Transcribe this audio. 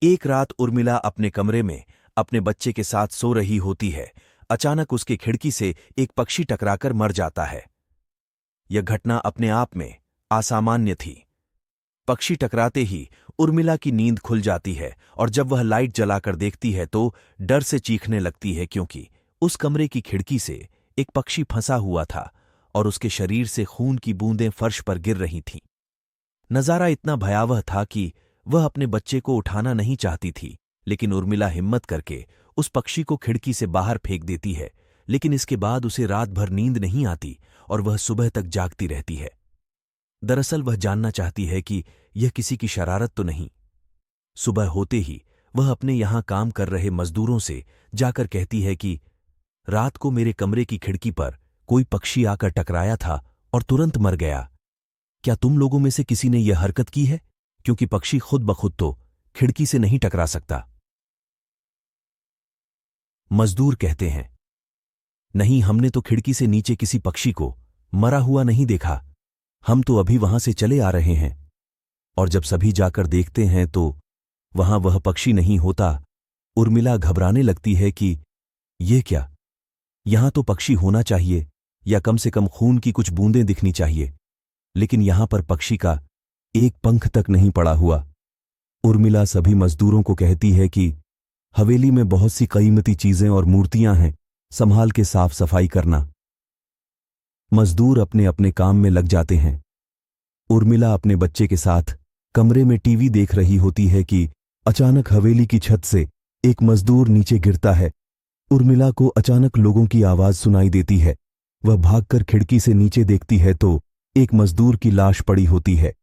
एक रात उर्मिला अपने कमरे में अपने बच्चे के साथ सो रही होती है। अचानक उसके खिड़की से एक पक्षी टकराकर मर जाता है। यह घटना अपने आप में असामान्य थी। पक्षी टकराते ही उर्मिला की नींद खुल जाती है और जब वह लाइट जलाकर देखती है तो डर से चीखने लगती है, क्योंकि उस कमरे की खिड़की से एक पक्षी फंसा हुआ था और उसके शरीर से खून की बूंदें फर्श पर गिर रही थीं। नज़ारा इतना भयावह था कि वह अपने बच्चे को उठाना नहीं चाहती थी, लेकिन उर्मिला हिम्मत करके उस पक्षी को खिड़की से बाहर फेंक देती है। लेकिन इसके बाद उसे रात भर नींद नहीं आती और वह सुबह तक जागती रहती है। दरअसल वह जानना चाहती है कि यह किसी की शरारत तो नहीं। सुबह होते ही वह अपने यहां काम कर रहे मजदूरों से जाकर कहती है कि रात को मेरे कमरे की खिड़की पर कोई पक्षी आकर टकराया था और तुरंत मर गया। क्या तुम लोगों में से किसी ने यह हरकत की है? क्योंकि पक्षी खुद ब खुद तो खिड़की से नहीं टकरा सकता। मजदूर कहते हैं, नहीं, हमने तो खिड़की से नीचे किसी पक्षी को मरा हुआ नहीं देखा। हम तो अभी वहां से चले आ रहे हैं। और जब सभी जाकर देखते हैं तो वहां वह पक्षी नहीं होता। उर्मिला घबराने लगती है कि यह क्या, यहां तो पक्षी होना चाहिए या कम से कम खून की कुछ बूंदें दिखनी चाहिए, लेकिन यहां पर पक्षी का एक पंख तक नहीं पड़ा हुआ। उर्मिला सभी मजदूरों को कहती है कि हवेली में बहुत सी कीमती चीजें और मूर्तियां हैं, संभाल के साफ सफाई करना। मजदूर अपने अपने काम में लग जाते हैं। उर्मिला अपने बच्चे के साथ कमरे में टीवी देख रही होती है कि अचानक हवेली की छत से एक मजदूर नीचे गिरता है। उर्मिला को अचानक लोगों की आवाज सुनाई देती है। वह भागकर खिड़की से नीचे देखती है तो एक मजदूर की लाश पड़ी होती है।